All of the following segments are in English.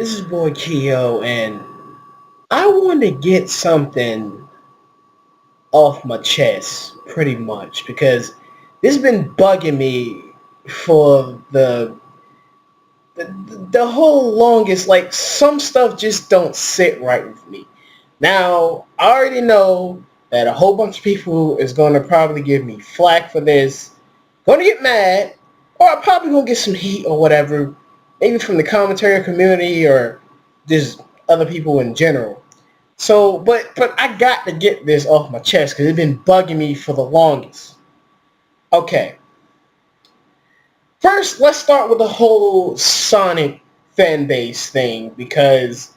This is boy Kyo, and I want to get something off my chest, pretty much, because this has been bugging me for the whole longest. Like, some stuff just don't sit right with me. Now, I already know that a whole bunch of people is going to probably give me flack for this, going to get mad, or I'm probably going to get some heat or whatever, maybe from the commentary community or just other people in general. So, but I got to get this off my chest because it's been bugging me for the longest. Okay. First, let's start with the whole Sonic fan base thing because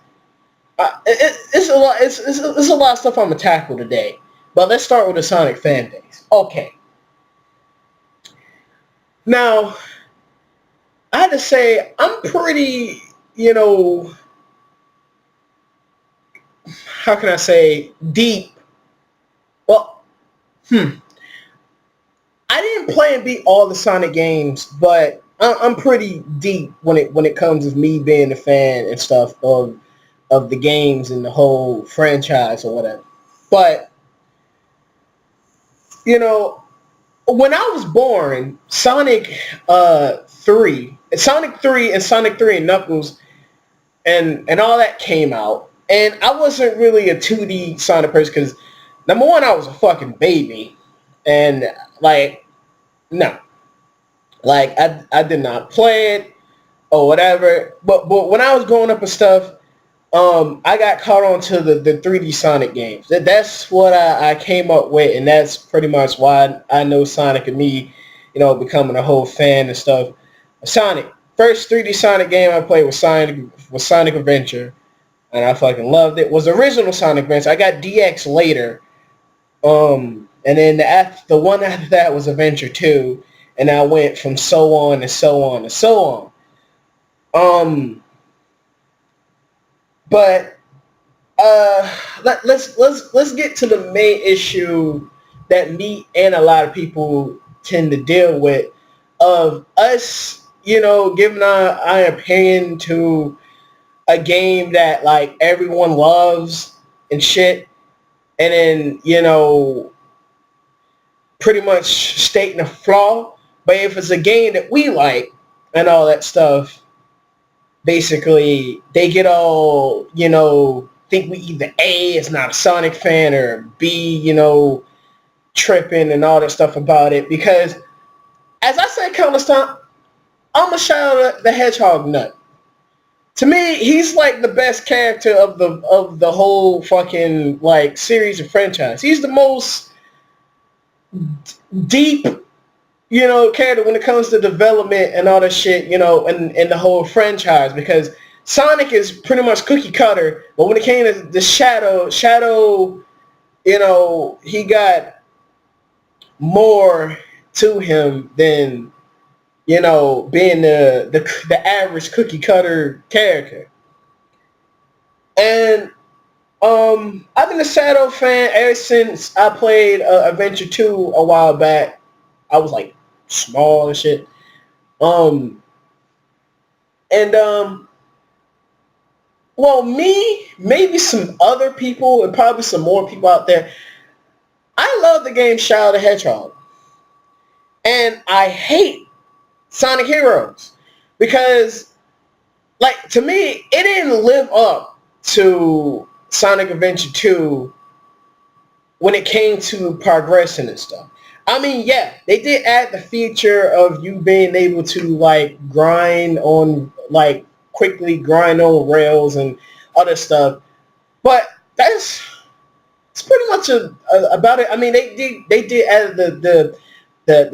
it's a lot. It's a lot of stuff I'm gonna tackle today. But let's start with the Sonic fan base. Okay. Now, I had to say I'm pretty, how can I say, deep. Well, I didn't play and beat all the Sonic games, but I'm pretty deep when it comes to me being a fan and stuff of the games and the whole franchise or whatever. But when I was born, Sonic 3 and Sonic 3 and Knuckles and all that came out. And I wasn't really a 2D Sonic person because, number one, I was a fucking baby. And, like, no. Like, I did not play it or whatever. But when I was growing up and stuff, I got caught on to the 3D Sonic games. That's what I came up with, and that's pretty much why I know Sonic and me, becoming a whole fan and stuff. Sonic. First 3D Sonic game I played was Sonic Adventure, and I fucking loved it. Was the original Sonic Adventure. I got DX later, and then the one after that was Adventure 2, and I went from so on and so on and so on. But let's get to the main issue that me and a lot of people tend to deal with of us, giving our opinion to a game that like everyone loves and shit, and then pretty much stating a flaw. But if it's a game that we like and all that stuff, basically they get all think we either A is not a Sonic fan or B tripping and all that stuff about it. Because as I said countless times, I'm a shout out the Hedgehog nut. To me, he's like the best character of the whole fucking like series of franchise. He's the most deep character when it comes to development and all that shit, and the whole franchise, because Sonic is pretty much cookie cutter, but when it came to the Shadow, he got more to him than, being the average cookie cutter character. And I've been a Shadow fan ever since I played Adventure 2 a while back. I was like small and shit. Well, me, maybe some other people, and probably some more people out there, I love the game Shadow the Hedgehog. And I hate Sonic Heroes. Because, like, to me, it didn't live up to Sonic Adventure 2 when it came to progressing and stuff. I mean, yeah, they did add the feature of you being able to, like, quickly grind on rails and other stuff. But it's pretty much about it. I mean, they did add the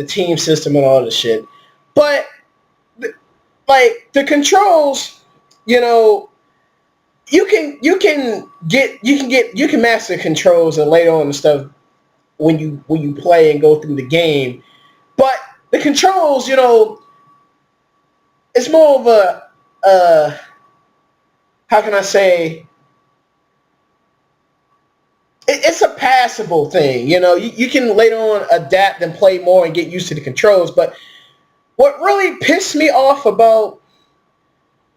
team system and all this shit. But, like, the controls, you can master controls and later on and stuff when you play and go through the game. But the controls, it's more of a how can I say, it's a passable thing. You can later on adapt and play more and get used to the controls. But what really pissed me off about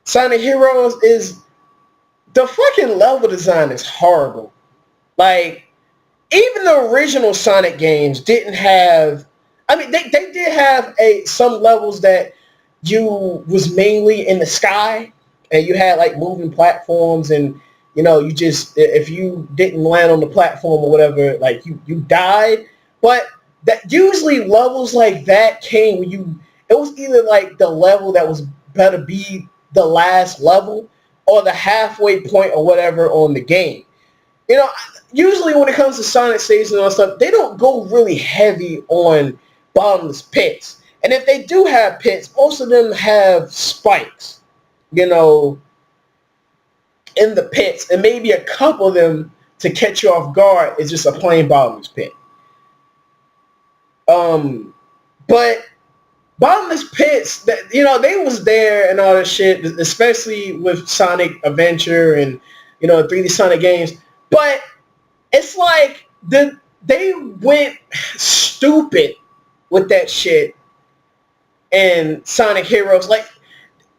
Sonic Heroes is the fucking level design is horrible. Like, even the original Sonic games didn't have, I mean, they did have some levels that you was mainly in the sky and you had like moving platforms, and you know, you just, if you didn't land on the platform or whatever, like you died. But that usually levels like that came when it was either like the level that was better be the last level or the halfway point or whatever on the game. You know, usually when it comes to Sonic stages and all stuff, they don't go really heavy on bottomless pits. And if they do have pits, most of them have spikes, you know, in the pits. And maybe a couple of them to catch you off guard is just a plain bottomless pit. But bottomless pits, that, you know, they was there and all that shit, especially with Sonic Adventure and, you know, 3D Sonic games. But it's like they went stupid with that shit in Sonic Heroes. Like,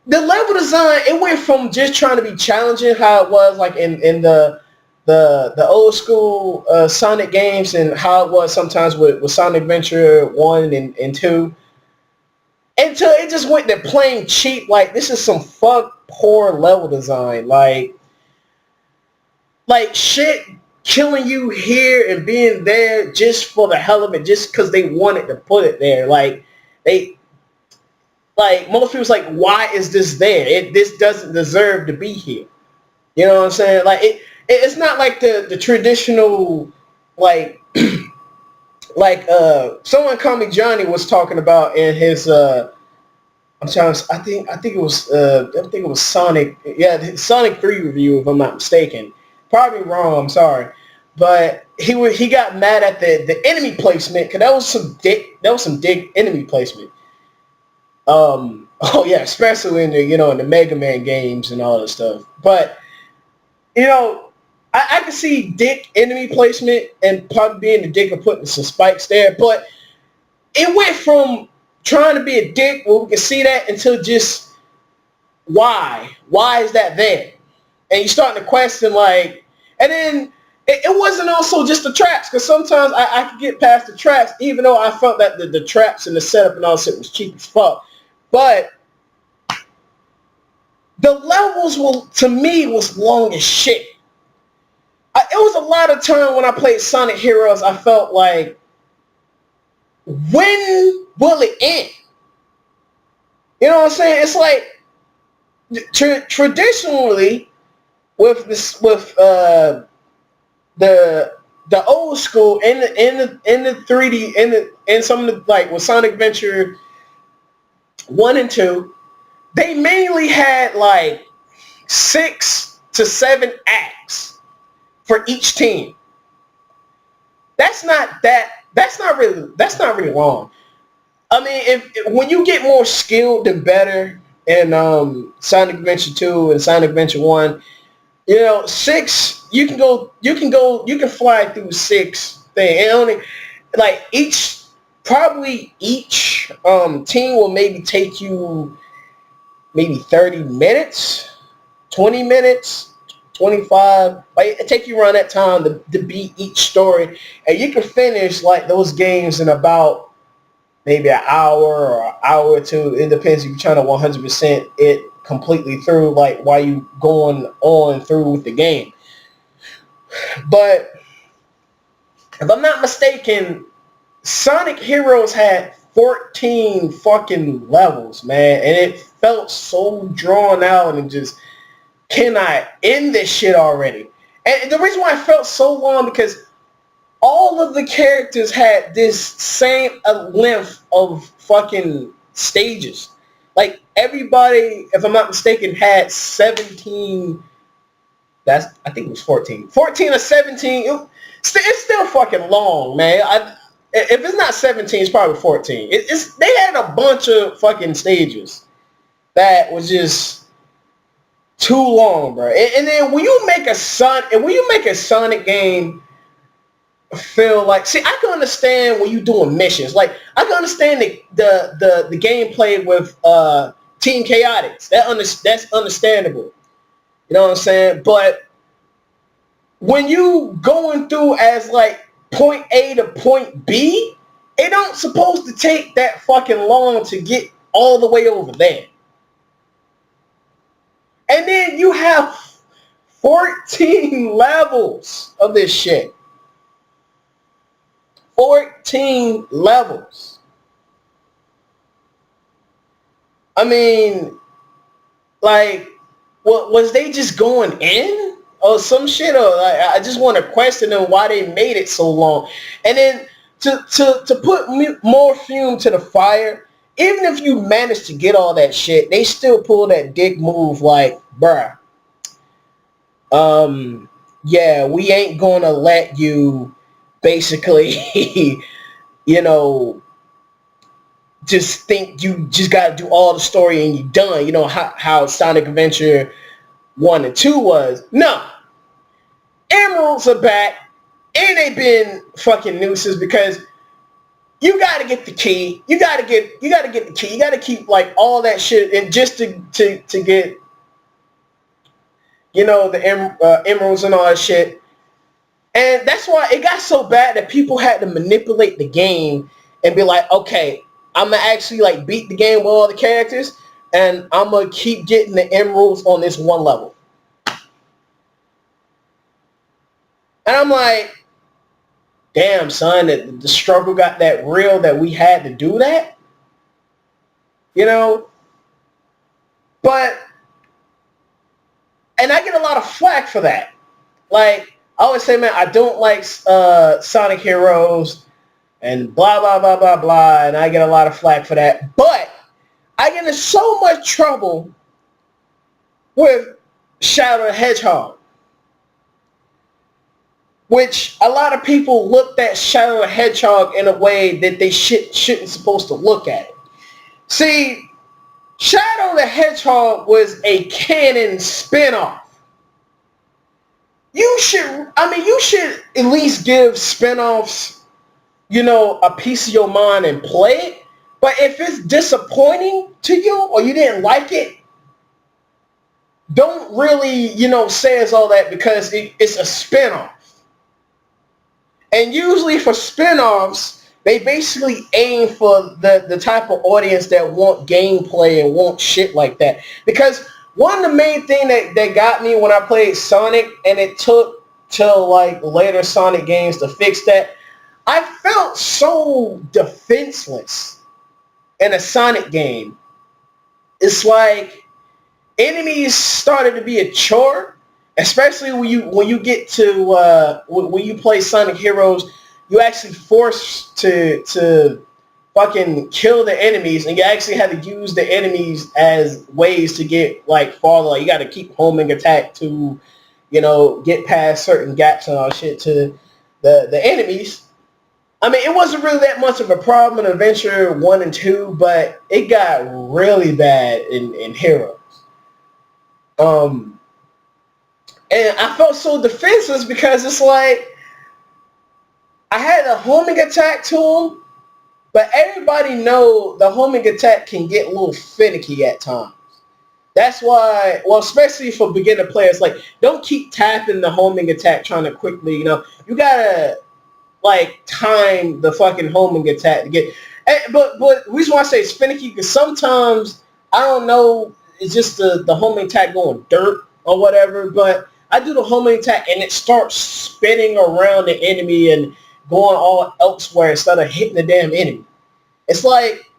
the level design, it went from just trying to be challenging, how it was like in the old school Sonic games, and how it was sometimes with Sonic Adventure 1 and 2, until it just went to plain cheap. Like, this is some poor level design. Like shit killing you here and being there just for the hell of it, just because they wanted to put it there. Like, most people's like, why is this there? This doesn't deserve to be here. You know what I'm saying? Like, it's not like the traditional, like, someone called me Johnny was talking about in his I think it was Sonic, Sonic 3 review, if I'm not mistaken. Probably wrong, I'm sorry. But he got mad at the enemy placement, because that was some dick enemy placement. Oh yeah, especially in the Mega Man games and all that stuff. But you know, I can see dick enemy placement and probably being the dick of putting some spikes there, but it went from trying to be a dick where we can see that until just why is that there? And you starting to question, like, and then it wasn't also just the traps, because sometimes I could get past the traps, even though I felt that the traps and the setup and all that shit was cheap as fuck. But the levels to me was long as shit. It was a lot of time when I played Sonic Heroes, I felt like, when will it end? You know what I'm saying? It's like, traditionally with the old school in the 3D in some of the, like with Sonic Adventure 1 and 2, they mainly had like 6 to 7 acts for each team. That's not really long. I mean, when you get more skilled and better in Sonic Adventure 2 and Sonic Adventure 1, you know, 6, you can fly through 6 thing. And only like each team will maybe take you maybe 30 minutes, 20 minutes, 25. Like, it take you around that time to beat each story, and you can finish like those games in about maybe an hour or an hour or two. It depends if you're trying to 100% it completely through, like while you going on through with the game. But if I'm not mistaken, Sonic Heroes had 14 fucking levels, man, and it felt so drawn out and just, can I end this shit already? And the reason why it felt so long, because all of the characters had this same length of fucking stages. Like, everybody, if I'm not mistaken, had 17. I think it was 14. 14 or 17. It's still fucking long, man. If it's not 17, it's probably 14. They had a bunch of fucking stages that was just too long, bro. And then when you make a Sonic game feel like, see, I can understand when you're doing missions. Like, I can understand the gameplay with Team Chaotix. That's understandable. You know what I'm saying? But when you going through as like point A to point B, it don't supposed to take that fucking long to get all the way over there. And then you have 14 levels of this shit. 14 levels. I mean, like, what was they just going in or some shit? Or like, I just want to question them why they made it so long. And then to put more fume to the fire, even if you manage to get all that shit, they still pull that dick move like, bruh, yeah, we ain't gonna let you basically, you know, just think you just gotta do all the story and you done. You know how Sonic Adventure 1 and 2 was. No. Emeralds are back and they've been fucking nuisance because you gotta get the key. You gotta get the key. You gotta keep like all that shit and just to get, you know, the emeralds and all that shit. And that's why it got so bad that people had to manipulate the game and be like, okay, I'm gonna actually like beat the game with all the characters and I'm gonna keep getting the emeralds on this one level. And I'm like, damn, son, the struggle got that real that we had to do that, you know? But, and I get a lot of flack for that. Like, I always say, man, I don't like Sonic Heroes and blah, blah, blah, blah, blah, and I get a lot of flack for that. But I get in so much trouble with Shadow the Hedgehog, which a lot of people looked at Shadow the Hedgehog in a way that they shouldn't supposed to look at it. See, Shadow the Hedgehog was a canon spinoff. You should at least give spinoffs, you know, a piece of your mind and play it. But if it's disappointing to you or you didn't like it, don't really, you know, say it's all that because it's a spinoff. And usually for spinoffs, they basically aim for the type of audience that want gameplay and want shit like that. Because one of the main thing that got me when I played Sonic, and it took till like later Sonic games to fix that, I felt so defenseless in a Sonic game. It's like enemies started to be a chore, especially when you get to when you play Sonic Heroes. You actually forced to fucking kill the enemies, and you actually had to use the enemies as ways to get like farther. Like you got to keep homing attack to, you know, get past certain gaps and all shit to the enemies. I mean, it wasn't really that much of a problem in Adventure 1 and 2, but it got really bad in Heroes. And I felt so defenseless because it's like I had a homing attack to him, but everybody know the homing attack can get a little finicky at times. That's why, well, especially for beginner players, like don't keep tapping the homing attack trying to quickly, you know, you gotta like time the fucking homing attack to get. But the reason why I say it's finicky because sometimes I don't know, it's just the homing attack going dirt or whatever. But I do the homing attack and it starts spinning around the enemy and going all elsewhere instead of hitting the damn enemy. It's like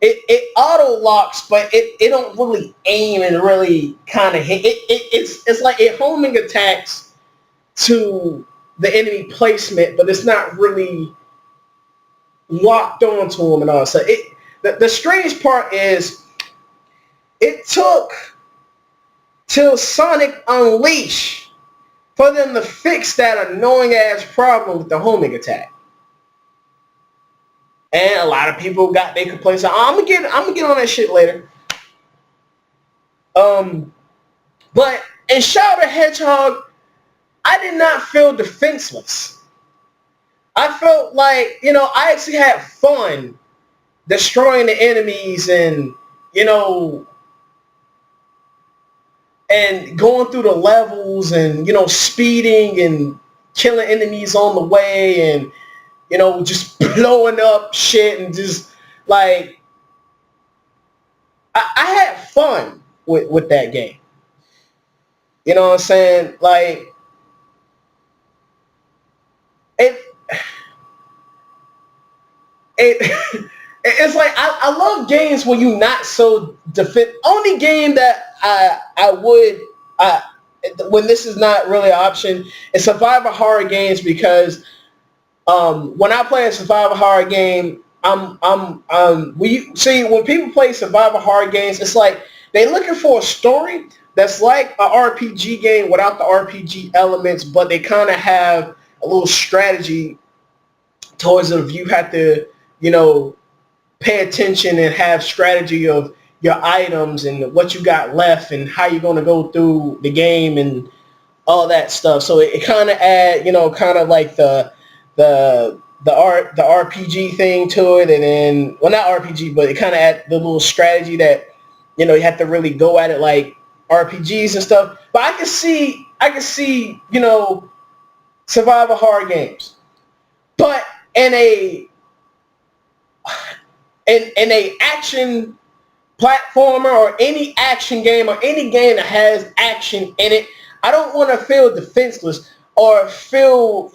it auto locks, but it don't really aim and really kind of hit. It's like it homing attacks to the enemy placement, but it's not really locked onto him and all. So the strange part is it took till Sonic Unleashed for them to fix that annoying ass problem with the homing attack. And a lot of people got their complaints. So I'm gonna get on that shit later. But in Shadow the Hedgehog, I did not feel defenseless. I felt like, you know, I actually had fun destroying the enemies and, you know, and going through the levels and, speeding and killing enemies on the way and, just blowing up shit and just like, I had fun with that game. You know what I'm saying? Like, it it's like I love games where you not so only game that I would when this is not really an option is survival horror games, because when I play a survival horror game, we see when people play survival horror games, it's like they're looking for a story that's like an RPG game without the RPG elements, but they kind of have a little strategy towards it. If you have to, pay attention and have strategy of your items and what you got left and how you're going to go through the game and all that stuff. So it kind of add, kind of like the RPG thing to it, and then, well, not RPG, but it kind of add the little strategy that, you have to really go at it like RPGs and stuff. But I can see, survival horror games, but in a action platformer or any action game or any game that has action in it, I don't want to feel defenseless or feel,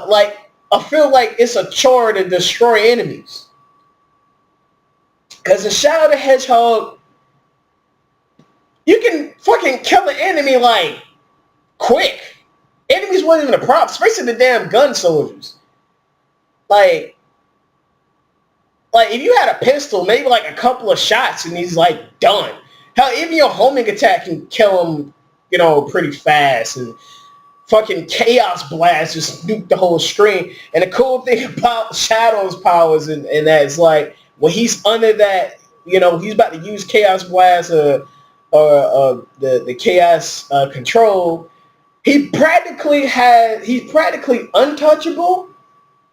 like I feel like it's a chore to destroy enemies. Because in Shadow the Hedgehog, you can fucking kill an enemy like quick. Enemies wasn't even a problem, especially the damn gun soldiers. Like if you had a pistol, maybe like a couple of shots and he's like done. Hell, even your homing attack can kill him, pretty fast. And fucking Chaos Blast just nuke the whole screen. And the cool thing about Shadow's powers and that is like when he's under that, he's about to use Chaos Blast or the Chaos control. He's practically untouchable,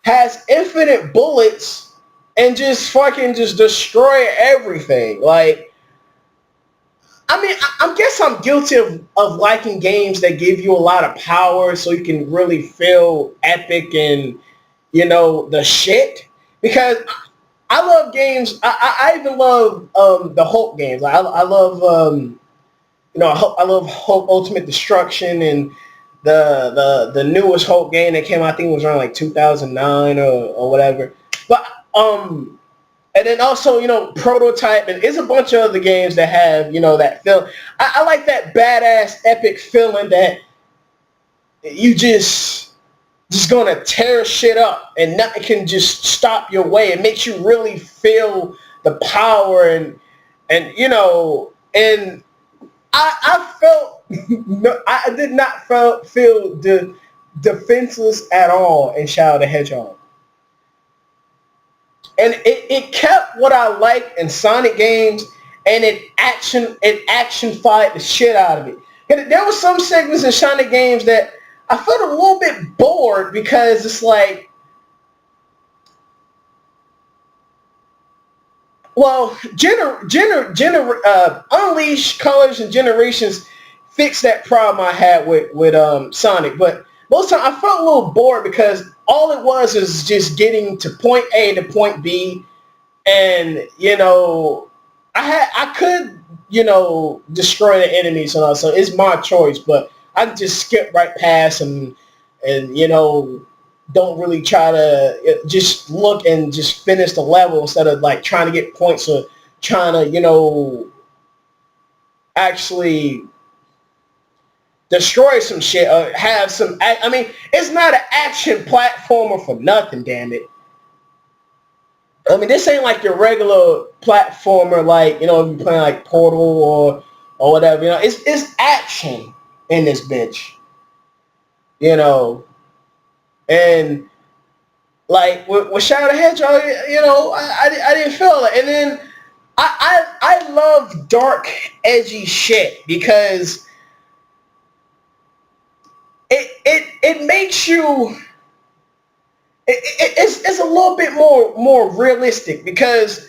has infinite bullets, and just fucking just destroy everything. Like, I mean, I guess I'm guilty of liking games that give you a lot of power so you can really feel epic and, the shit. Because I love games. I even love the Hulk games. I love I love Hulk Ultimate Destruction and the newest Hulk game that came out, I think it was around like 2009 or whatever. But and then also, Prototype, and there's a bunch of other games that have, that feel. I like that badass epic feeling that you just gonna tear shit up and nothing can just stop your way. It makes you really feel the power and I felt I did not feel defenseless at all in Shadow the Hedgehog. And it kept what I like in Sonic games, and it action fired the shit out of it. And there were some segments in Sonic games that I felt a little bit bored because it's like, well, Unleash, Colors, and Generations fixed that problem I had with Sonic. But most of the time I felt a little bored because all it was is just getting to point A to point B, and I could destroy the enemies and all, so it's my choice. But I can just skip right past and don't really try to just look and just finish the level instead of like trying to get points or trying to actually destroy some shit or have some. I mean, it's not an action platformer for nothing, damn it. I mean, this ain't like your regular platformer, like if you're playing like Portal or whatever. It's action in this bitch. And like with Shadow the Hedgehog, I didn't feel it. And then I love dark, edgy shit because it makes you. It's a little bit more realistic because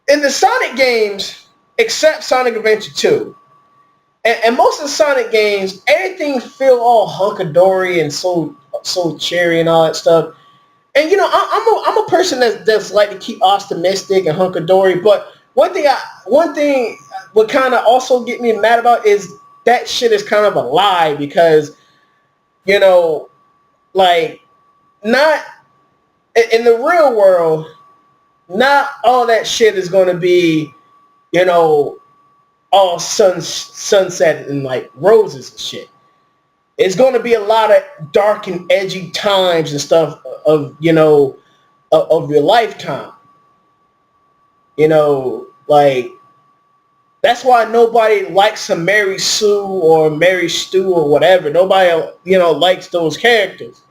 in the Sonic games, except Sonic Adventure 2, and most of the Sonic games, everything feel all hunky-dory and so cheery and all that stuff. And you know, I'm a person that's like to keep optimistic and hunky-dory. But one thing would kind of also get me mad about is that shit is kind of a lie, because you know, like, not in the real world, not all that shit is going to be, you know, all sunset and like roses and shit. It's going to be a lot of dark and edgy times and stuff of, you know, of your lifetime. You know, like, that's why nobody likes a Mary Sue or Mary Stu or whatever. Nobody, you know, likes those characters,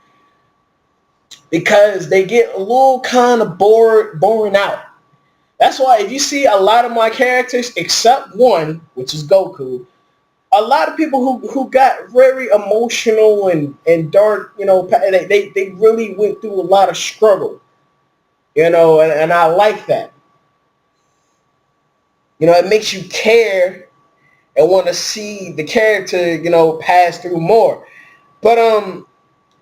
because they get a little kind of boring out. That's why if you see a lot of my characters, except one, which is Goku, a lot of people who got very emotional and dark, you know, they really went through a lot of struggle, you know, and I like that. You know, it makes you care and want to see the character, you know, pass through more. But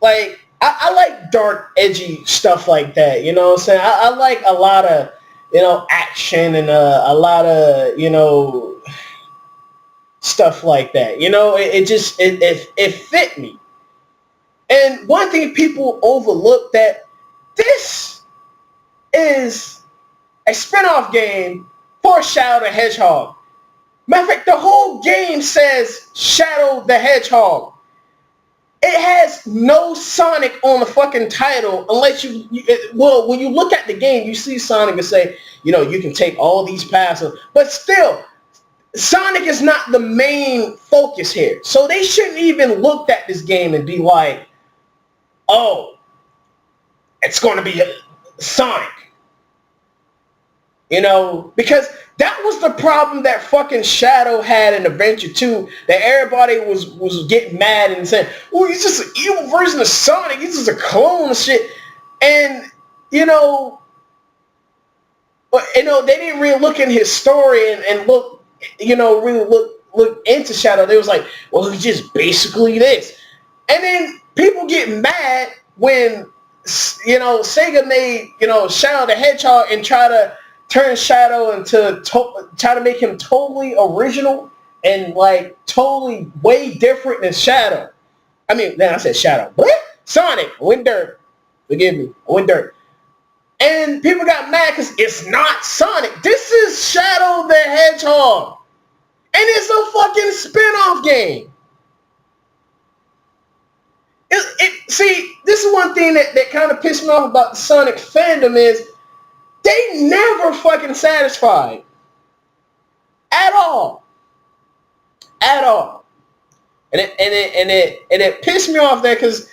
like, I like dark, edgy stuff like that. You know what I'm saying? I like a lot of, you know, action and a lot of, you know, stuff like that. You know, it fit me. And one thing people overlook, that this is a spin-off game for Shadow the Hedgehog. Matter of fact, the whole game says Shadow the Hedgehog. It has no Sonic on the fucking title, unless well, when you look at the game, you see Sonic and say, you know, you can take all these paths, but still, Sonic is not the main focus here. So they shouldn't even look at this game and be like, oh, it's going to be Sonic. You know, because that was the problem that fucking Shadow had in Adventure 2, that everybody was getting mad and saying, oh, he's just an evil version of Sonic, he's just a clone and shit. And, you know, they didn't really look in his story and look, you know, really look into Shadow. They was like, well, he's just basically this. And then people get mad when, you know, Sega made, you know, Shadow the Hedgehog and try to turn Shadow into, try to make him totally original and like totally way different than Shadow. I mean, then I said Shadow. What? Sonic. I went dirt. Forgive me. I went dirt. And people got mad because it's not Sonic. This is Shadow the Hedgehog. And it's a fucking spin-off game. See, this is one thing that kind of pissed me off about the Sonic fandom is they never fucking satisfied. At all. At all. And it pissed me off there because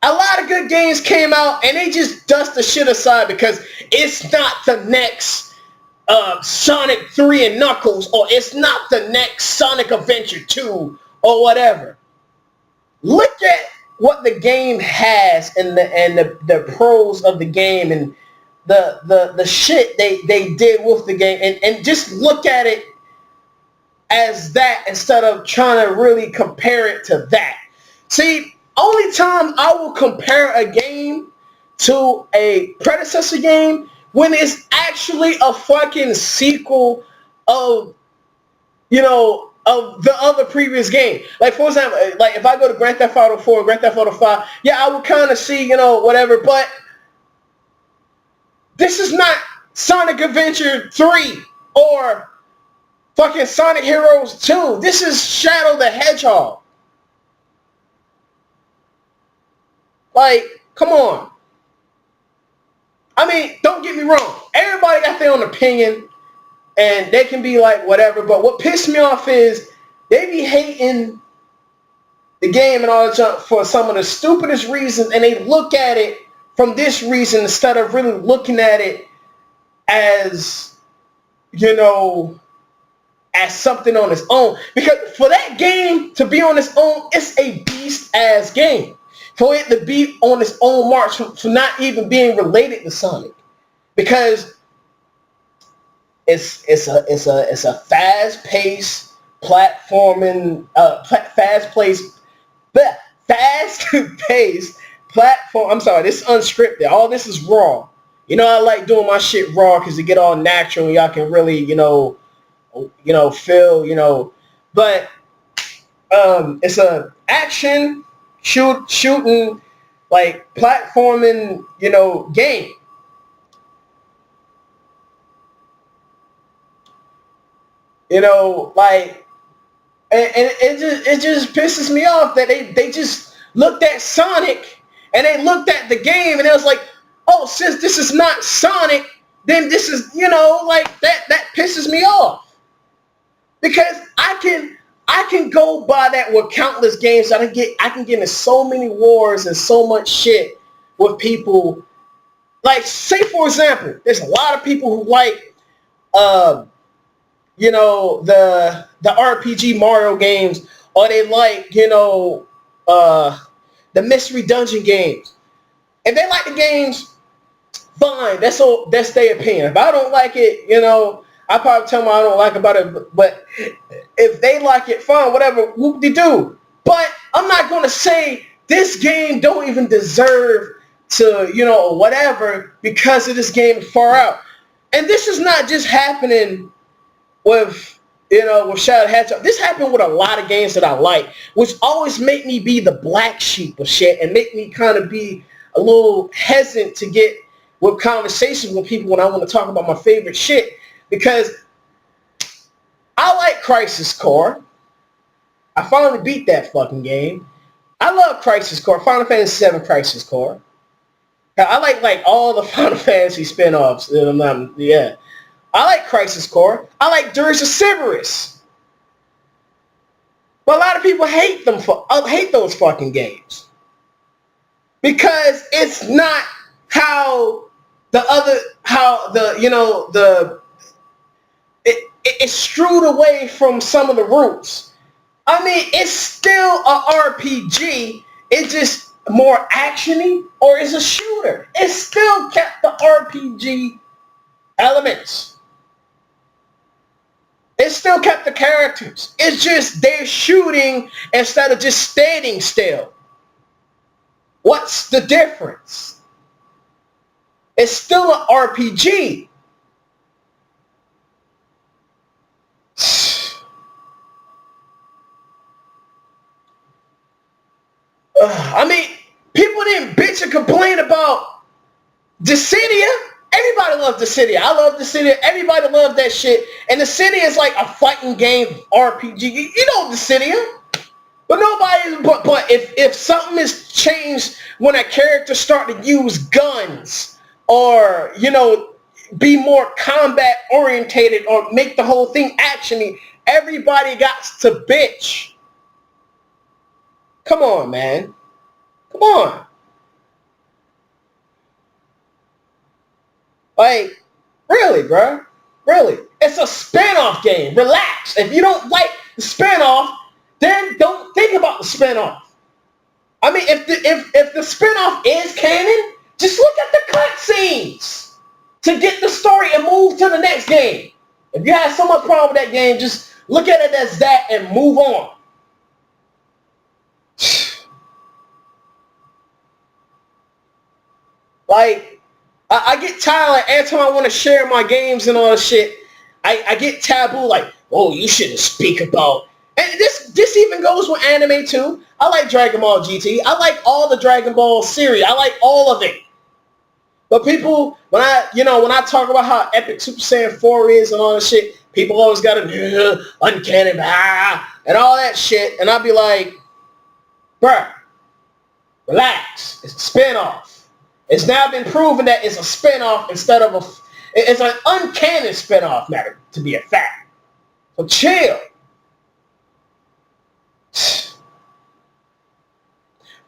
a lot of good games came out and they just dust the shit aside because it's not the next Sonic 3 and Knuckles, or it's not the next Sonic Adventure 2 or whatever. Look at what the game has and the pros of the game and the shit they did with the game, and just look at it as that instead of trying to really compare it to that. See, only time I will compare a game to a predecessor game when it's actually a fucking sequel of, you know, of the other previous game. Like, for example, like if I go to Grand Theft Auto 4 and Grand Theft Auto 5, yeah, I would kind of see, you know, whatever, but this is not Sonic Adventure 3 or fucking Sonic Heroes 2. This is Shadow the Hedgehog. Like, come on. I mean, don't get me wrong. Everybody got their own opinion, and they can be like, whatever. But what pissed me off is they be hating the game and all that junk for some of the stupidest reasons, and they look at it from this reason instead of really looking at it as, you know, as something on its own. Because for that game to be on its own, it's a beast-ass game. For it to be on its own march, for not even being related to Sonic. Because it's a fast-paced platforming, fast-paced platform. I'm sorry, this is unscripted. All this is raw. You know, I like doing my shit raw because it get all natural and y'all can really, feel, But it's a action shooting like platforming, game. Like, and it just pisses me off that they just looked at Sonic and they looked at the game and it was like, oh, since this is not Sonic, then this is, like that pisses me off. Because I can go by that with countless games. I can get into so many wars and so much shit with people. Like, say for example, there's a lot of people who like the RPG Mario games, or they like, the Mystery Dungeon games. If they like the games, fine. That's their opinion. If I don't like it, I probably tell them I don't like about it. But if they like it, fine, whatever, whoop-de-doo. But I'm not going to say this game don't even deserve to, whatever, because of this game far out. And this is not just happening with, with Shadow Hedgehog. This happened with a lot of games that I like, which always make me be the black sheep of shit and make me kind of be a little hesitant to get with conversations with people when I want to talk about my favorite shit, because I like Crisis Core. I finally beat that fucking game. I love Crisis Core, Final Fantasy VII Crisis Core. I like all the Final Fantasy spin-offs. Yeah. I like Crisis Core. I like Dirge of Cerberus. But a lot of people hate those fucking games. Because it's not it's strewed away from some of the roots. I mean, it's still a RPG. It's just more actiony, or it's a shooter. It still kept the RPG elements. It still kept the characters. It's just they're shooting instead of just standing still. What's the difference? It's still an RPG. I mean, people didn't bitch and complain about Dissidia. Everybody loved Dissidia. I love Dissidia. Everybody loved that shit. And Dissidia is like a fighting game RPG. You know Dissidia. But nobody, but if something is changed when a character start to use guns, or, be more combat orientated, or make the whole thing actiony, everybody got to bitch. Come on, man. Come on. Like, really, bro? Really? It's a spin-off game. Relax. If you don't like the spin-off, then don't think about the spin-off. I mean, if the spin-off is canon, just look at the cutscenes to get the story and move to the next game. If you have so much problem with that game, just look at it as that and move on. Like, I get tired, like, every time I want to share my games and all that shit, I get taboo, like, oh, you shouldn't speak about. And this even goes with anime too. I like Dragon Ball GT. I like all the Dragon Ball series. I like all of it. But people, when I talk about how epic Super Saiyan 4 is and all that shit, people always got to uncanny and all that shit. And I'll be like, bruh, relax. It's a spin-off. It's now been proven that it's a spin-off instead of it's an uncanny spin-off, matter to be a fact. So chill.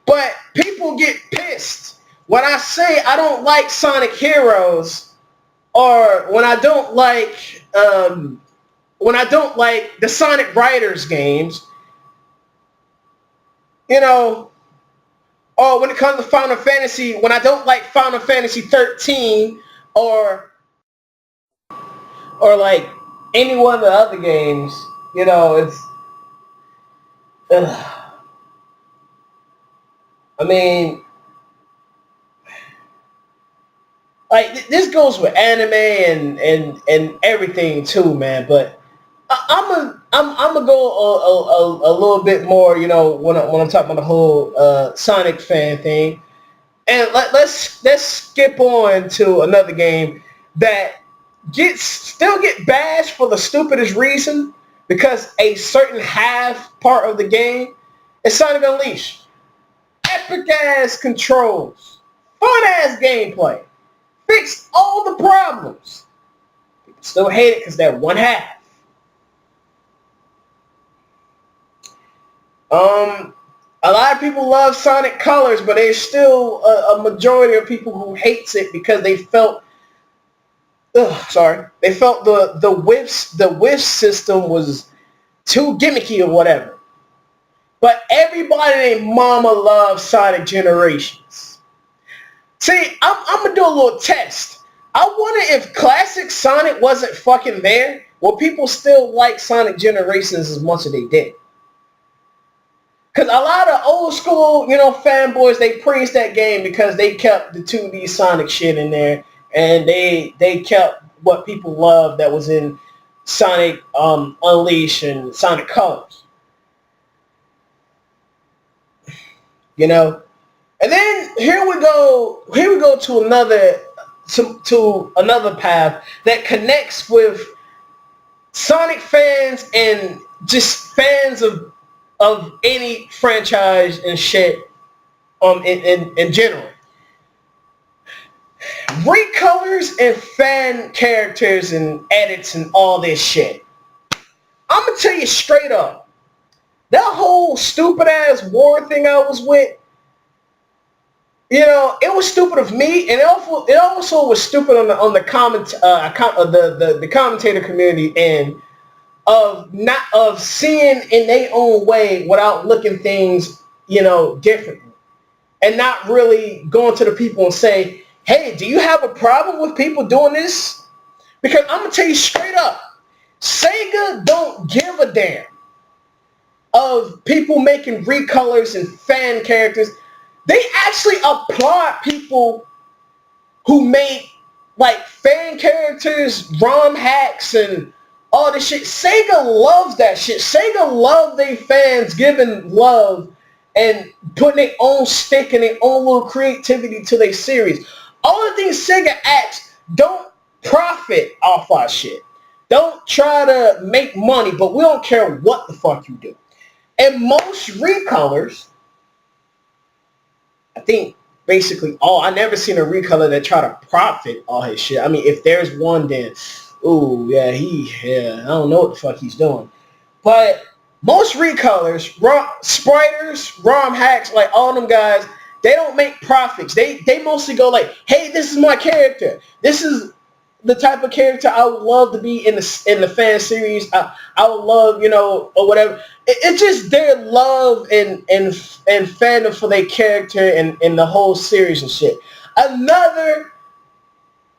But people get pissed when I say I don't like Sonic Heroes, or when I don't like the Sonic Riders games, or when it comes to Final Fantasy, when I don't like Final Fantasy 13, or or like any one of the other games, you know, it's. I mean, like this goes with anime and everything too, man. But I'm gonna go a little bit more, you know, when I'm talking about the whole Sonic fan thing, and let's skip on to another game that still get bashed for the stupidest reason because a certain half part of the game is Sonic Unleashed. Epic ass controls, fun ass gameplay, fixed all the problems. People still hate it because that one half. A lot of people love Sonic Colors, but there's still a majority of people who hates it because they felt, they felt the whiff system was too gimmicky or whatever. But everybody and mama loves Sonic Generations. See, I'm gonna do a little test. I wonder if classic Sonic wasn't fucking there, will people still like Sonic Generations as much as they did? Because a lot of old school, you know, fanboys, they praised that game because they kept the 2D Sonic shit in there, and they kept what people loved that was in Sonic Unleashed and Sonic Colors. You know? And then here we go to another path that connects with Sonic fans and just fans of any franchise and shit in general. Recolors and fan characters and edits and all this shit. I'm gonna tell you straight up, that whole stupid ass war thing I was with, you know, it was stupid of me, and it also was stupid on the commentator community and of seeing in their own way without looking things, you know, differently, and not really going to the people and say, hey, do you have a problem with people doing this? Because I'm gonna tell you straight up, Sega don't give a damn of people making recolors and fan characters. They actually applaud people who make like fan characters, ROM hacks, and all this shit. Sega loves that shit. Sega love their fans giving love and putting their own stick and their own little creativity to their series. All the things Sega acts don't profit off our shit. Don't try to make money, but we don't care what the fuck you do. And most recolors, I think basically I never seen a recolor that try to profit all his shit. I mean, if there's one, then ooh, yeah, I don't know what the fuck he's doing. But most recolors, spriters, ROM hacks, like all them guys, they don't make profits. They mostly go like, hey, this is my character. This is the type of character I would love to be in the fan series. I would love, you know, or whatever. It's just their love and fandom for their character and the whole series and shit. Another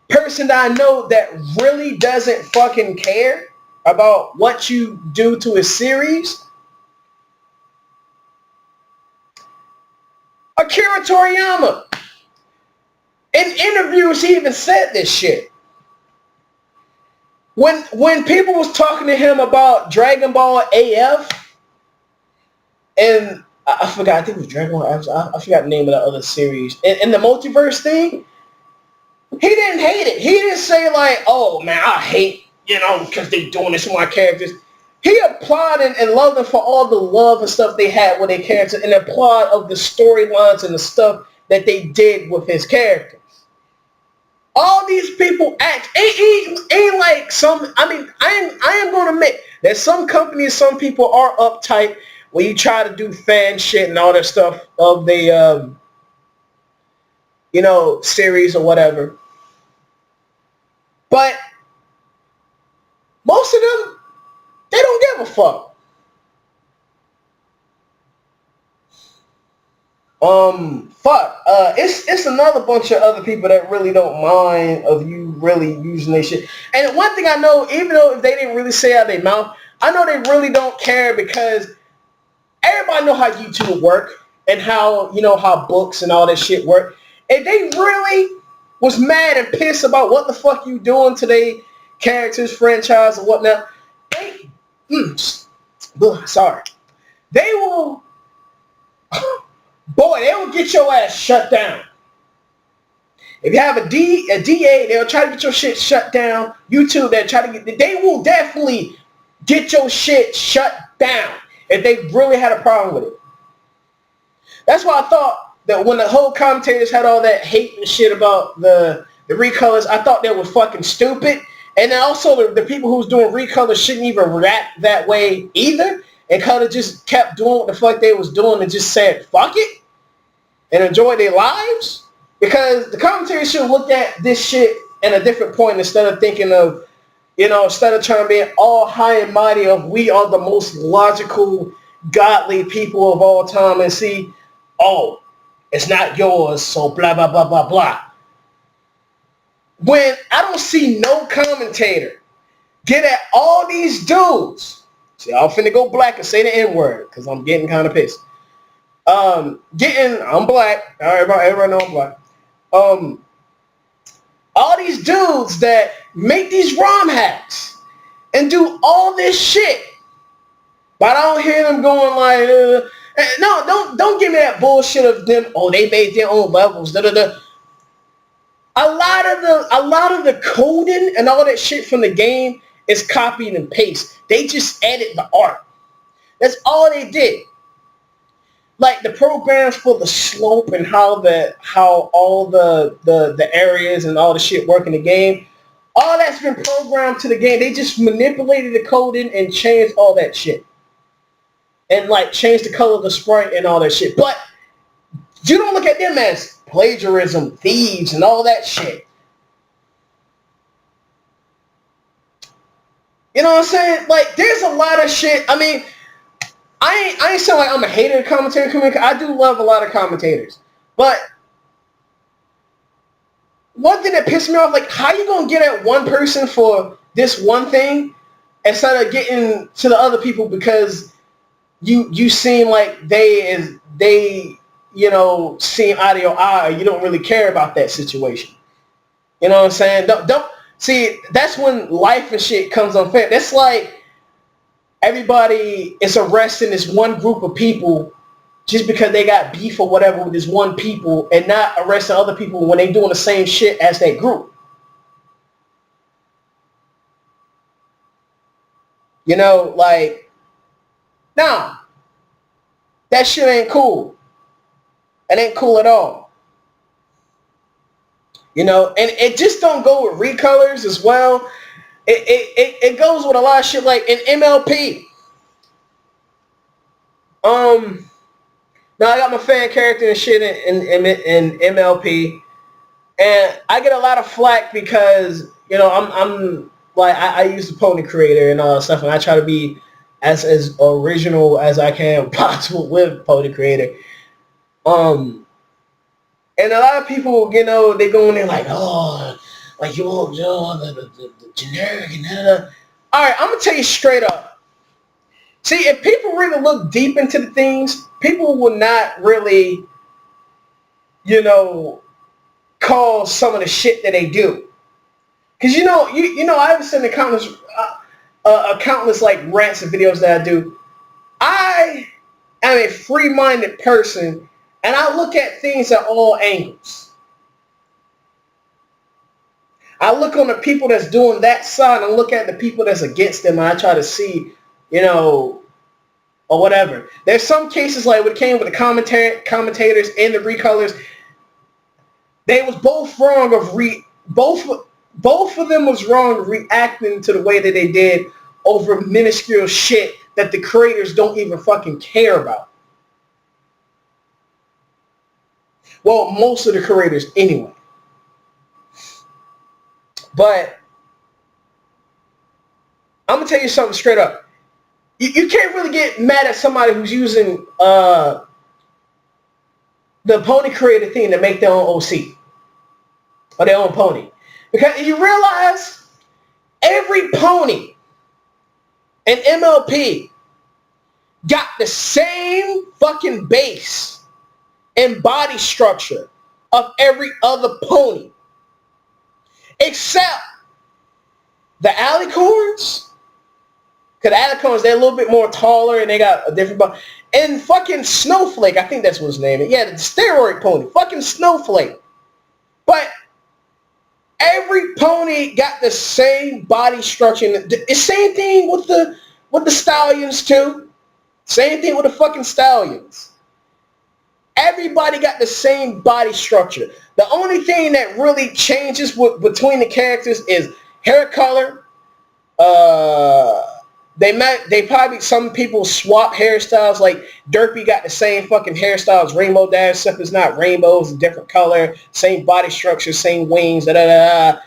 person that I know that really doesn't fucking care about what you do to a series, Akira Toriyama. In interviews, he even said this shit. When people was talking to him about Dragon Ball AF, and I forgot, I think it was Dragon Ball AF, I forgot the name of the other series, and the multiverse thing, he didn't hate it. He didn't say like, oh man, I hate, you know, because they doing this with my characters. He applauded and loved them for all the love and stuff they had with their characters and applaud of the storylines and the stuff that they did with his characters. All these people act ain't like some. I mean, I am going to admit that some companies, some people are uptight when you try to do fan shit and all that stuff of the you know, series or whatever. But most of them, they don't give a fuck. It's another bunch of other people that really don't mind of you really using their shit. And one thing I know, even though if they didn't really say out their mouth, I know they really don't care because everybody know how YouTube work and how, how books and all that shit work. If they really was mad and pissed about what the fuck you doing today, characters, franchise, or whatnot, sorry. They will, boy, they will get your ass shut down. If you have a DA, they'll try to get your shit shut down. YouTube, they will definitely get your shit shut down if they really had a problem with it. That's why I thought that when the whole commentators had all that hate and shit about the recolors, I thought they were fucking stupid. And then also the people who's doing recolors shouldn't even react that way either, and kind of just kept doing what the fuck they was doing and just said fuck it and enjoy their lives. Because the commentators should look at this shit in a different point instead of thinking of, instead of trying to be all high and mighty of we are the most logical, godly people of all time and see, oh, it's not yours, so blah, blah, blah, blah, blah. When I don't see no commentator get at all these dudes, see, I'm finna go black and say the N-word because I'm getting kind of pissed. I'm black. Everybody know I'm black. All these dudes that make these ROM hacks and do all this shit, but I don't hear them going like, no, don't give me that bullshit of them. Oh, they made their own levels. Da da da. A lot of the coding and all that shit from the game is copied and paste. They just edit the art. That's all they did. Like the programs for the slope and how all the areas and all the shit work in the game, all that's been programmed to the game. They just manipulated the coding and changed all that shit. And like changed the color of the sprite and all that shit. But you don't look at them as plagiarism, thieves, and all that shit. You know what I'm saying? Like, there's a lot of shit. I mean, I ain't saying like I'm a hater of the commentary community. I do love a lot of commentators. But one thing that pissed me off, like, how you gonna get at one person for this one thing instead of getting to the other people because you seem like they seem out of your eye, you don't really care about that situation. You know what I'm saying? Don't see, that's when life and shit comes unfair. That's like everybody is arresting this one group of people just because they got beef or whatever with this one people and not arresting other people when they doing the same shit as that group. Like, nah, that shit ain't cool. It ain't cool at all. And it just don't go with recolors as well. It goes with a lot of shit like in MLP. Now I got my fan character and shit in MLP, and I get a lot of flack because I'm like I use the pony creator and all that stuff, and I try to be as original as I can possible with pony creator. And a lot of people, they go in there like, oh, like you're the generic and da. All right, I'm gonna tell you straight up. See, if people really look deep into the things, people will not really, call some of the shit that they do. Cause I've seen countless like rants and videos that I do. I am a free-minded person. And I look at things at all angles. I look on the people that's doing that side and look at the people that's against them. And I try to see, or whatever. There's some cases like when it came with the commentators and the recolors. They was both wrong of both of them was wrong of reacting to the way that they did over minuscule shit that the creators don't even fucking care about. Well, most of the creators anyway. But I'm going to tell you something straight up. You can't really get mad at somebody who's using the pony creator thing to make their own OC or their own pony. Because you realize every pony in MLP got the same fucking base and body structure of every other pony. Except the alicorns. Because the alicorns, they're a little bit more taller and they got a different body. And fucking Snowflake, I think that's what his name is. Yeah, the steroid pony. Fucking Snowflake. But every pony got the same body structure. The same thing with the stallions too. Same thing with the fucking stallions. Everybody got the same body structure. The only thing that really changes between the characters is hair color. They probably, some people swap hairstyles. Like Derpy got the same fucking hairstyle as Rainbow Dash, except it's not rainbows, a different color, same body structure, same wings, da da da.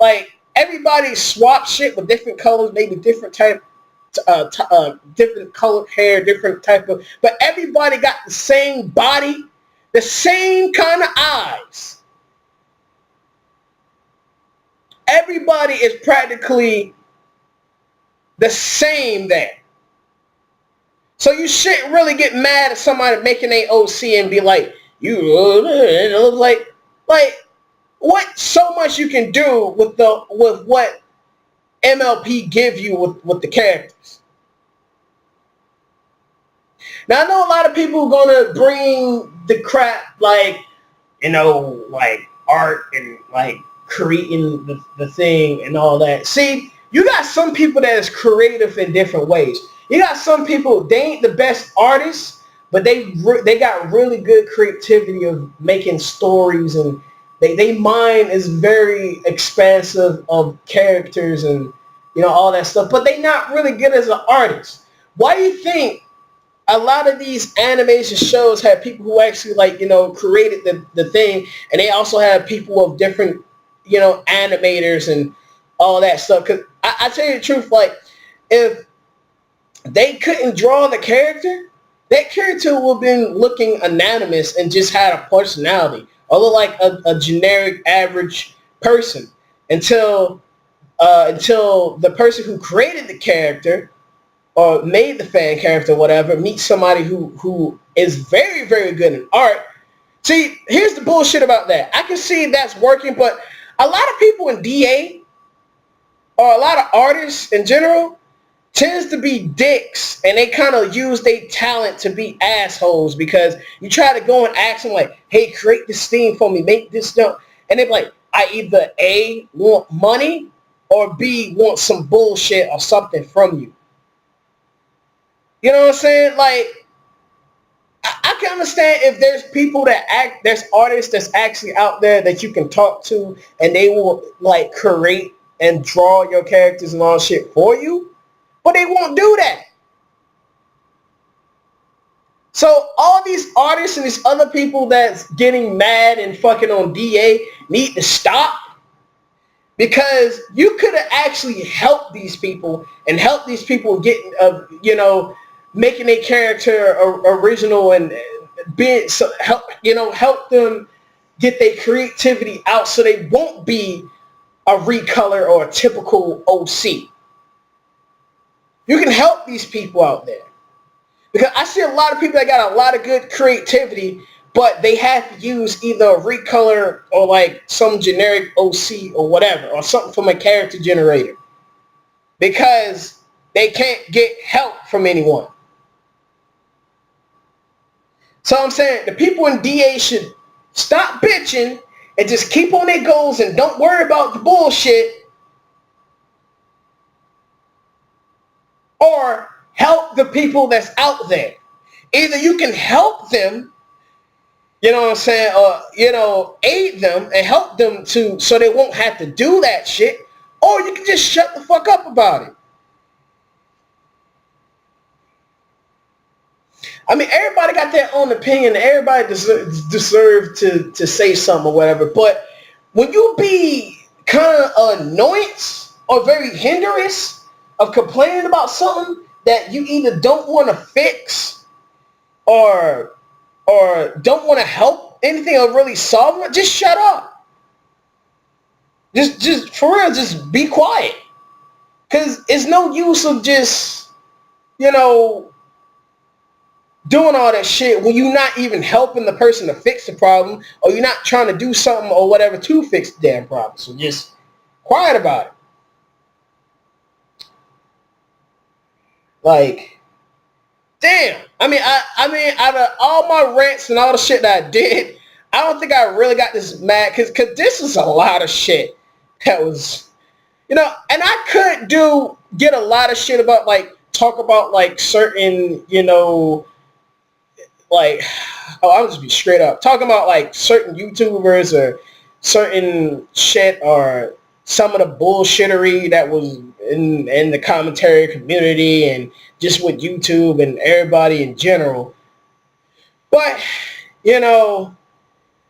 Like everybody swap shit with different colors, maybe different type, different colored hair, different type of, but everybody got the same body, the same kind of eyes. Everybody is practically the same there. So you shouldn't really get mad at somebody making a OC and be like, it looks like what so much you can do with what MLP give you with the characters. Now I know a lot of people are gonna bring the crap like art and like creating the thing and all that. See, you got some people that is creative in different ways. You got some people, they ain't the best artists, but they got really good creativity of making stories, and they mind is very expansive of characters and all that stuff, but they not really good as an artist. Why do you think a lot of these animation shows have people who actually created the thing, and they also have people of different animators and all that stuff? Because I tell you the truth, like if they couldn't draw the character, that character would have been looking anonymous and just had a personality, or look like a generic average person until the person who created the character or made the fan character, whatever, meets somebody who is very, very good in art. See, here's the bullshit about that. I can see that's working, but a lot of people in DA or a lot of artists in general tends to be dicks, and they kind of use their talent to be assholes, because you try to go and ask them like, hey, create this thing for me, make this stuff, and they're like, I either A, want money, or B, want some bullshit or something from you. You know what I'm saying? Like, I can understand if there's people there's artists that's actually out there that you can talk to, and they will like create and draw your characters and all shit for you. But they won't do that. So all these artists and these other people that's getting mad and fucking on DA need to stop, because you could have actually helped these people and helped these people get, making a character original and being help them get their creativity out so they won't be a recolor or a typical OC. You can help these people out there. Because I see a lot of people that got a lot of good creativity, but they have to use either a recolor or like some generic OC or whatever, or something from a character generator, because they can't get help from anyone. So I'm saying the people in DA should stop bitching and just keep on their goals and don't worry about the bullshit, or help the people that's out there. Either you can help them, you know what I'm saying, or, aid them and help them so they won't have to do that shit, or you can just shut the fuck up about it. I mean, everybody got their own opinion. Everybody deserve to say something or whatever. But when you be kind of annoyance or very hindrance of complaining about something that you either don't want to fix or or don't want to help anything or really solve it, just shut up. Just for real, just be quiet. Because it's no use of just, doing all that shit when you're not even helping the person to fix the problem, or you're not trying to do something or whatever to fix the damn problem. So just quiet about it. Like, damn. I mean, out of all my rants and all the shit that I did, I don't think I really got this mad, because this is a lot of shit that was, and I could get a lot of shit about, like, talk about, like, certain, like, I'll just be straight up. Talking about, like, certain YouTubers or certain shit, or some of the bullshittery that was in the commentary community and just with YouTube and everybody in general. But, I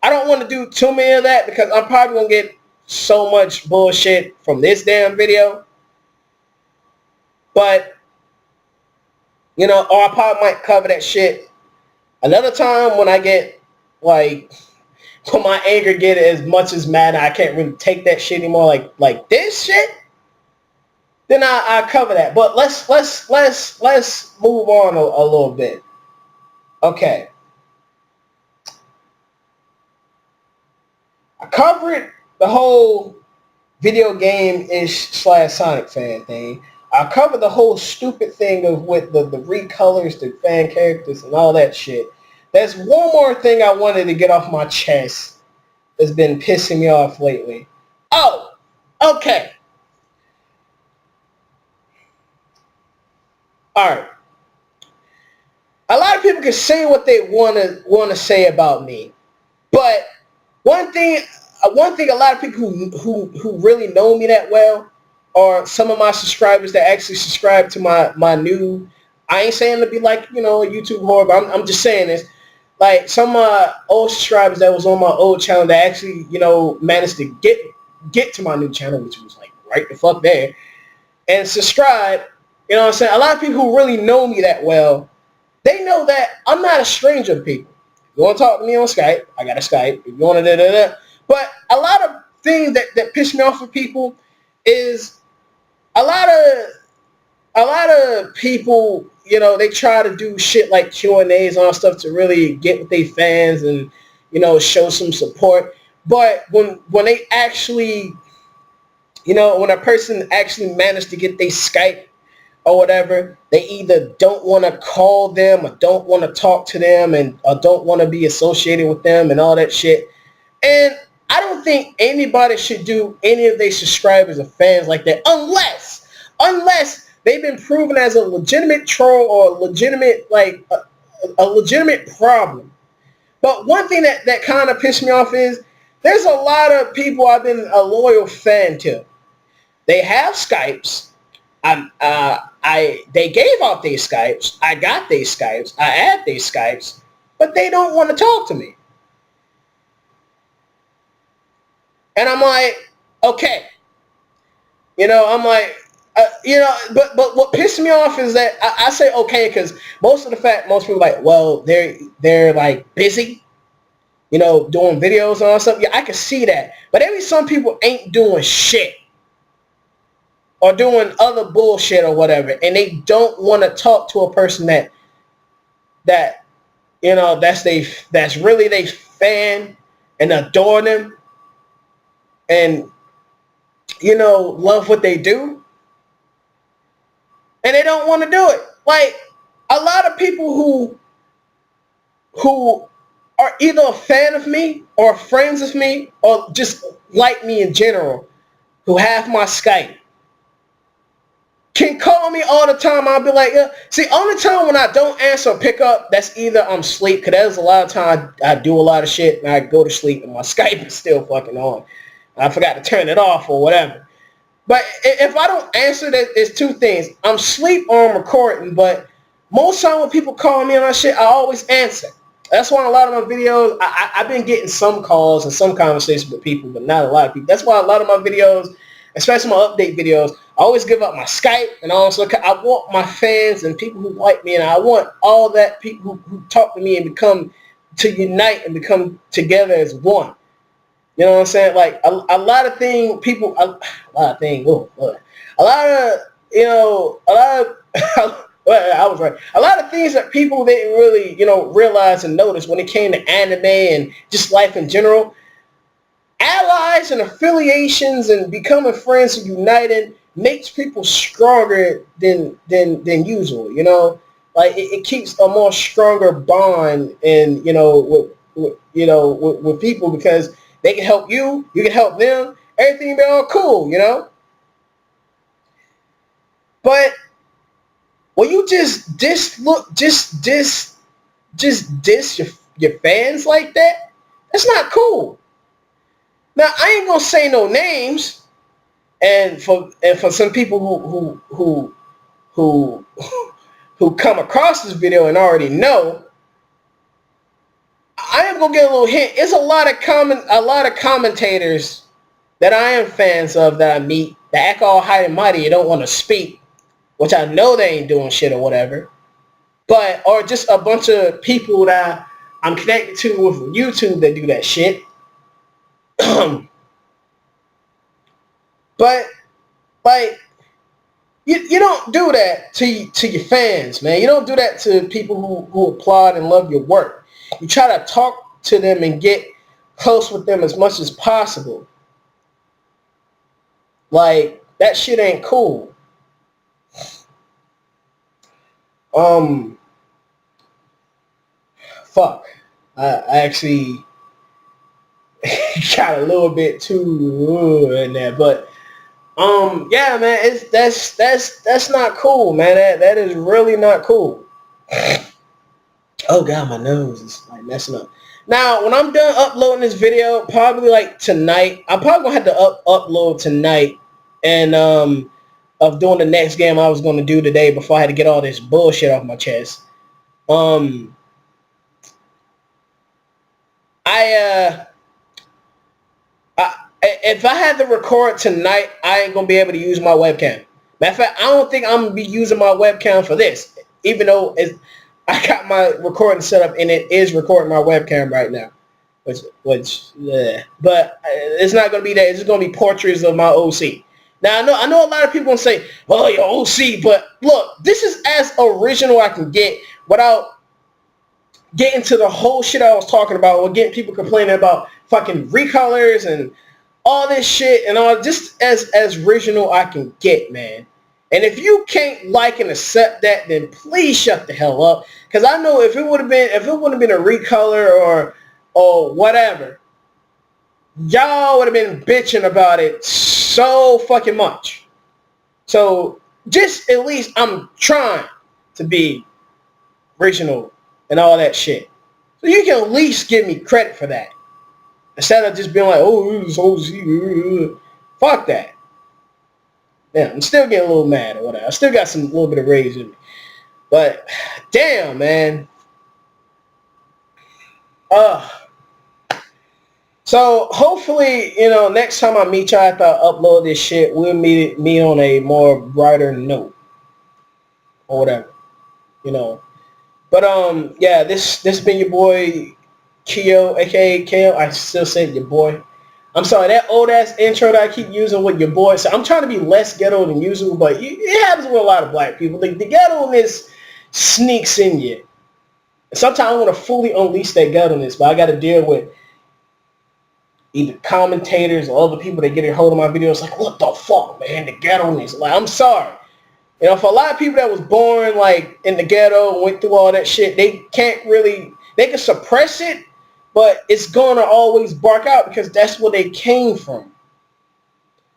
don't want to do too many of that, because I'm probably going to get so much bullshit from this damn video. But, or I probably might cover that shit another time when I get, like, when my anger get as much as mad, I can't really take that shit anymore, like this shit. Then I cover that. But let's move on a little bit. Okay. I covered the whole video game-ish / Sonic fan thing. I covered the whole stupid thing of with the recolors, the fan characters, and all that shit. There's one more thing I wanted to get off my chest that's been pissing me off lately. Oh, okay. Alright. A lot of people can say what they want to say about me. But one thing a lot of people who really know me that well, or some of my subscribers that actually subscribe to my new, I ain't saying to be like, a YouTube whore, but I'm just saying this. Like, some of my old subscribers that was on my old channel that actually, managed to get to my new channel, which was like right the fuck there, and subscribe, you know what I'm saying? A lot of people who really know me that well, they know that I'm not a stranger to people. If you want to talk to me on Skype, I got a Skype. If you want to da-da-da. But a lot of things that piss me off with people is a lot of people, they try to do shit like Q&As and all stuff to really get with their fans and, show some support. But when they actually, when a person actually managed to get their Skype or whatever, they either don't want to call them or don't want to talk to them or don't want to be associated with them and all that shit. And I don't think anybody should do any of their subscribers or fans like that unless they've been proven as a legitimate troll or a legitimate, like, a legitimate problem. But one thing that kind of pissed me off is there's a lot of people I've been a loyal fan to. They have Skypes. They gave out their Skypes. I got their Skypes. I add their Skypes. But they don't want to talk to me. And I'm like, okay. I'm like, but what pissed me off is that I say okay because most people are like, well, they're like busy, doing videos and all stuff. Yeah, I can see that. But maybe some people ain't doing shit or doing other bullshit or whatever, and they don't want to talk to a person that's really they fan and adore them and love what they do. And they don't want to do it. Like, a lot of people who are either a fan of me or friends of me or just like me in general, who have my Skype, can call me all the time. I'll be like, yeah. See, only time when I don't answer or pick up, that's either I'm asleep, because there's a lot of time I do a lot of shit and I go to sleep and my Skype is still fucking on. I forgot to turn it off or whatever. But if I don't answer, there's two things. I'm asleep or I'm recording, but most time when people call me on that shit, I always answer. That's why a lot of my videos, I've been getting some calls and some conversations with people, but not a lot of people. That's why a lot of my videos, especially my update videos, I always give up my Skype, and also I want my fans and people who like me, and I want all that people who talk to me and become to unite and become together as one. You know what I'm saying? Like a lot of things, people, a lot of things, a lot of, you know, a lot of, well, I was right. A lot of things that people didn't really, you know, realize and notice when it came to anime and just life in general. Allies and affiliations and becoming friends and uniting makes people stronger than usual. You know, like it keeps a more stronger bond and with people because they can help you, you can help them, everything be all cool, you know. But when you just diss your fans like that, that's not cool. Now I ain't gonna say no names, and for some people who come across this video and already know, I am gonna get a little hint. It's a lot of commentators that I am fans of that I meet that act all high and mighty and don't want to speak, which I know they ain't doing shit or whatever, but or just a bunch of people that I'm connected to with YouTube that do that shit. But like you don't do that to your fans, man. You don't do that to people who applaud and love your work. You try to talk to them and get close with them as much as possible. Like that shit ain't cool. Fuck. I actually got a little bit too in there, but yeah, man, that's not cool, man. That is really not cool. Oh god, my nose is like messing up. Now, when I'm done uploading this video, probably like tonight, I'm probably gonna have to upload tonight, and of doing the next game I was gonna do today before I had to get all this bullshit off my chest. If I had to record tonight, I ain't gonna be able to use my webcam. Matter of fact, I don't think I'm gonna be using my webcam for this, even though I got my recording set up and it is recording my webcam right now. But it's not gonna be that. It's just gonna be portraits of my OC. Now I know a lot of people gonna say, "Oh, your OC," but look, this is as original I can get without getting to the whole shit I was talking about, or getting people complaining about fucking recolors and all this shit and all, just as original I can get, man. And if you can't like and accept that, then please shut the hell up. Cause I know if it wouldn't have been a recolor or whatever, y'all would have been bitching about it so fucking much. So just at least I'm trying to be original and all that shit. So you can at least give me credit for that. Instead of just being like, oh, it's OC. Fuck that. Yeah, I'm still getting a little mad or whatever. I still got a little bit of rage in me. But, damn, man. So, hopefully, you know, next time I meet y'all after I upload this shit, we'll meet on a more brighter note. Or whatever. You know. But, yeah, this been your boy, Kyo, a.k.a. Kyo. I still said your boy. I'm sorry, that old-ass intro that I keep using with your boy. So I'm trying to be less ghetto than usual, but it happens with a lot of black people. The ghetto-ness sneaks in you. And sometimes I want to fully unleash that ghetto-ness, but I got to deal with either commentators or other people that get a hold of my videos like, what the fuck, man, the ghetto-ness. Like, I'm sorry. You know, for a lot of people that was born, like, in the ghetto and went through all that shit, they can't really, they can suppress it, but it's going to always bark out because that's where they came from.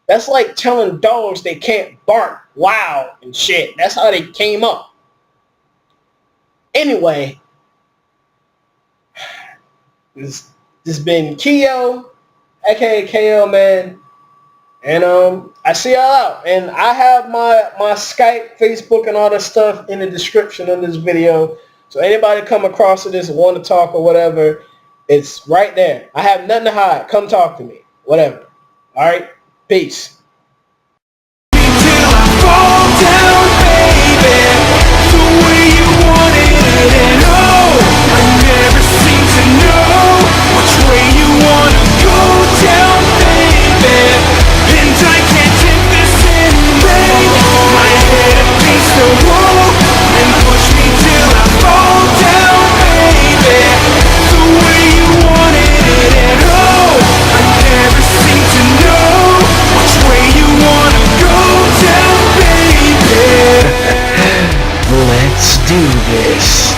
That's like telling dogs they can't bark loud and shit. That's how they came up. Anyway, this been Kyo, aka KO, man. And I see y'all out. And I have my Skype, Facebook, and all that stuff in the description of this video. So anybody come across this and want to talk or whatever, it's right there. I have nothing to hide. Come talk to me. Whatever. All right? Peace. The way you wanted it, and oh, I never seem to do this.